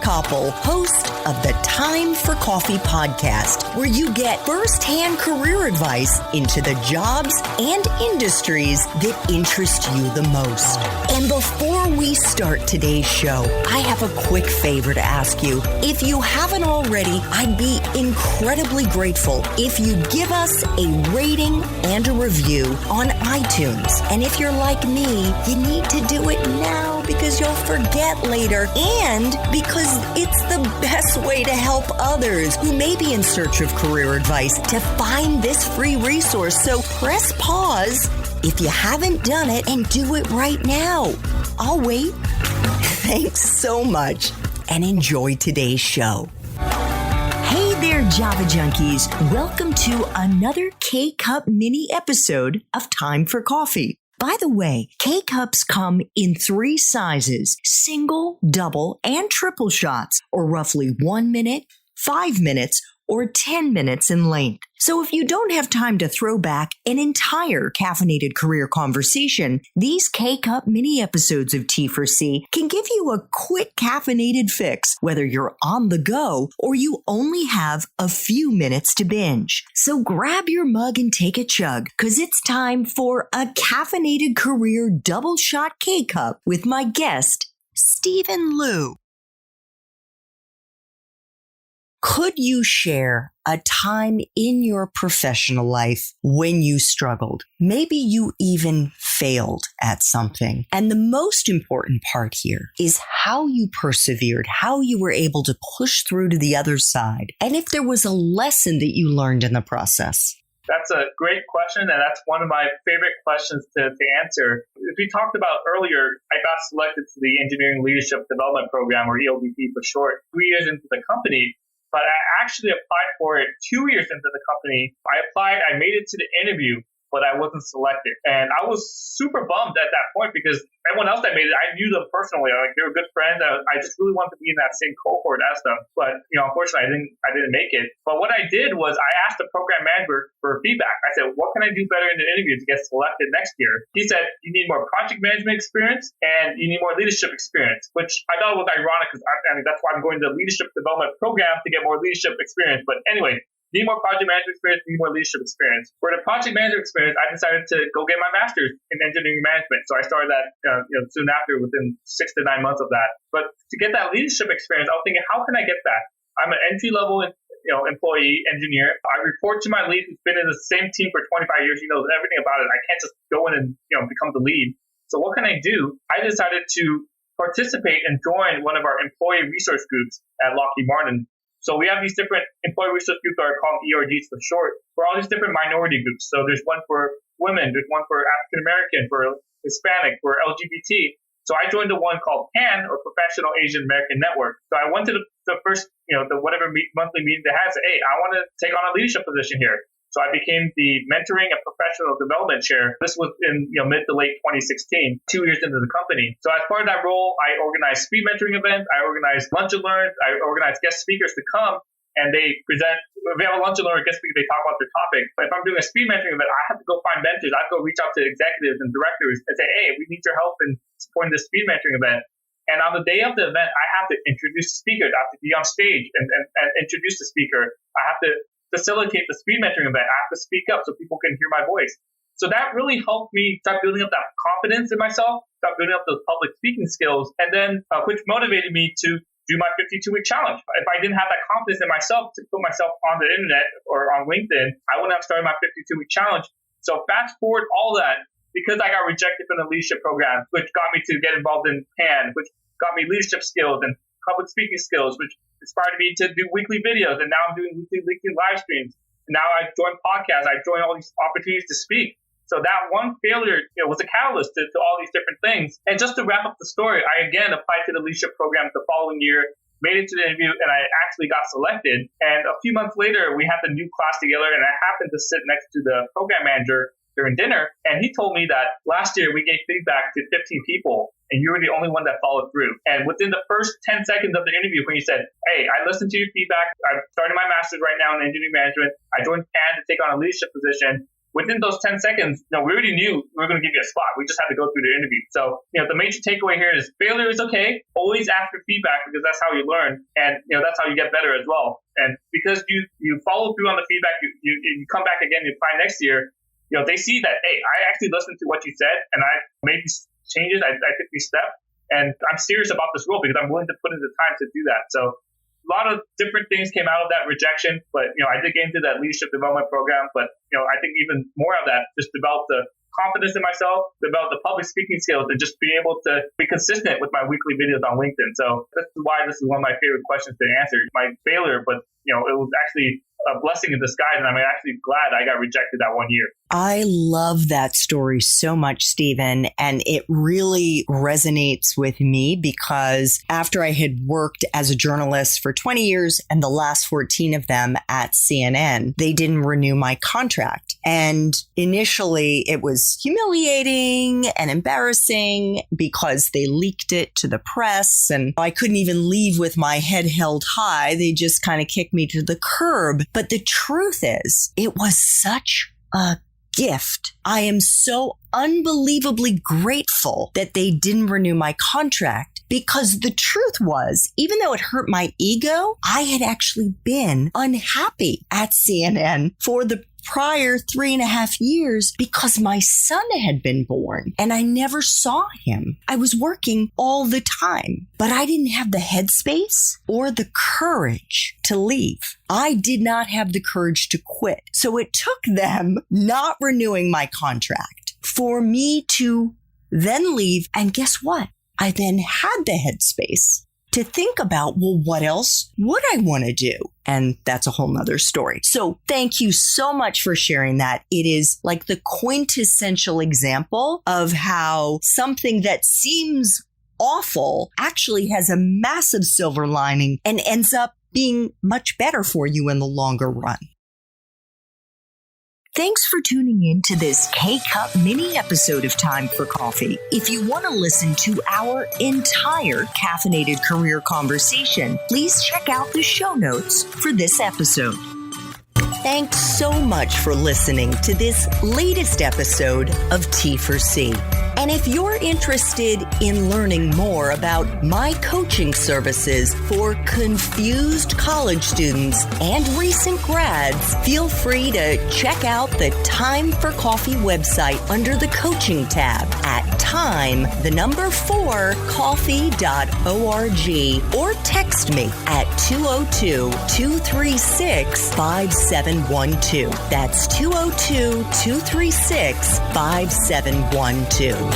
Koppel, host of the Time for Coffee podcast, where you get first-hand career advice into the jobs and industries that interest you the most. And before we start today's show, I have a quick favor to ask you. If you haven't already, I'd be incredibly grateful if you give us a rating and a review on iTunes. And if you're like me, you need to do it now because you'll forget later and because it's the best way to help others who may be in search of career advice to find this free resource. So press pause if you haven't done it and do it right now. I'll wait. Thanks so much and enjoy today's show. Hey there, Java Junkies. Welcome to another K-Cup mini episode of Time for Coffee. By the way, K-Cups come in 3 sizes, single, double, and triple shots, or roughly 1 minute, 5 minutes, or 10 minutes in length. So if you don't have time to throw back an entire caffeinated career conversation, these K-Cup mini episodes of T4C can give you a quick caffeinated fix, whether you're on the go or you only have a few minutes to binge. So grab your mug and take a chug, because it's time for a caffeinated career double shot K-Cup with my guest, Stephen Liu. Could you share a time in your professional life when you struggled? Maybe you even failed at something. And the most important part here is how you persevered, how you were able to push through to the other side, and if there was a lesson that you learned in the process. That's a great question, and that's one of my favorite questions to answer. As we talked about earlier, I got selected to the Engineering Leadership Development Program, or ELDP for short, 3 years into the company. But I actually applied for it 2 years into the company. I applied, I made it to the interview, but I wasn't selected. And I was super bummed at that point because everyone else that made it, I knew them personally. Like, they were good friends. I just really wanted to be in that same cohort as them. But, unfortunately, I didn't make it. But what I did was I asked the program manager for feedback. I said, what can I do better in the interview to get selected next year? He said, you need more project management experience and you need more leadership experience, which I thought was ironic because that's why I'm going to the leadership development program to get more leadership experience. But anyway, need more project management experience, need more leadership experience. For the project management experience, I decided to go get my master's in engineering management. So I started that soon after, within 6 to 9 months of that. But to get that leadership experience, I was thinking, how can I get that? I'm an entry-level employee engineer. I report to my lead who's been in the same team for 25 years. He knows everything about it. I can't just go in and become the lead. So what can I do? I decided to participate and join one of our employee resource groups at Lockheed Martin. So we have these different employee resource groups that are called ERGs for short, for all these different minority groups. So there's one for women, there's one for African American, for Hispanic, for LGBT. So I joined the one called PAN, or Professional Asian American Network. So I went to the first, the whatever monthly meeting they had, said, hey, I want to take on a leadership position here. So I became the mentoring and professional development chair. This was in mid to late 2016, 2 years into the company. So as part of that role, I organized speed mentoring events. I organized lunch and learn. I organized guest speakers to come and they present. If we have a lunch and learn or guest speaker, they talk about their topic. But if I'm doing a speed mentoring event, I have to go find mentors. I have to go reach out to executives and directors and say, hey, we need your help in supporting this speed mentoring event. And on the day of the event, I have to introduce the speaker. I have to be on stage and introduce the speaker. I have to facilitate the speed mentoring event. I have to speak up so people can hear my voice. So that really helped me start building up that confidence in myself, start building up those public speaking skills, and then which motivated me to do my 52-week challenge. If I didn't have that confidence in myself to put myself on the internet or on LinkedIn, I wouldn't have started my 52-week challenge. So fast forward all that, because I got rejected from the leadership program, which got me to get involved in PAN, which got me leadership skills and public speaking skills, which inspired me to do weekly videos, and now I'm doing weekly live streams. And now I join podcasts, I join all these opportunities to speak. So that one failure was a catalyst to all these different things. And just to wrap up the story, I again applied to the leadership program the following year, made it to the interview, and I actually got selected. And a few months later, we had the new class together, and I happened to sit next to the program manager during dinner, and he told me that last year we gave feedback to 15 people, and you were the only one that followed through. And within the first 10 seconds of the interview, when you said, hey, I listened to your feedback, I'm starting my master's right now in engineering management, I joined PAN to take on a leadership position, within those 10 seconds, we already knew we were going to give you a spot. We just had to go through the interview. So, the major takeaway here is failure is okay. Always ask for feedback because that's how you learn. And, that's how you get better as well. And because you follow through on the feedback, you come back again, you apply next year, they see that, hey, I actually listened to what you said and I made these changes. I took these steps and I'm serious about this role because I'm willing to put in the time to do that. So, a lot of different things came out of that rejection, but, I did get into that leadership development program. But, I think even more of that just developed the confidence in myself, developed the public speaking skills, and just being able to be consistent with my weekly videos on LinkedIn. So this is why this is one of my favorite questions to answer. My failure, but, it was actually a blessing in disguise, and I'm actually glad I got rejected that one year. I love that story so much, Stephen, and it really resonates with me because after I had worked as a journalist for 20 years and the last 14 of them at CNN, they didn't renew my contract. And initially it was humiliating and embarrassing because they leaked it to the press and I couldn't even leave with my head held high. They just kind of kicked me to the curb. But the truth is, it was such a gift. I am so unbelievably grateful that they didn't renew my contract because the truth was, even though it hurt my ego, I had actually been unhappy at CNN for the prior 3.5 years because my son had been born and I never saw him. I was working all the time, but I didn't have the headspace or the courage to leave. I did not have the courage to quit. So it took them not renewing my contract for me to then leave. And guess what? I then had the headspace to think about, well, what else would I want to do? And that's a whole nother story. So thank you so much for sharing that. It is like the quintessential example of how something that seems awful actually has a massive silver lining and ends up being much better for you in the longer run. Thanks for tuning in to this K-Cup mini episode of Time for Coffee. If you want to listen to our entire caffeinated career conversation, please check out the show notes for this episode. Thanks so much for listening to this latest episode of T4C. And if you're interested in learning more about my coaching services for confused college students and recent grads, feel free to check out the Time for Coffee website under the coaching tab at time4coffee.org or text me at 202-236-5712. That's 202-236-5712.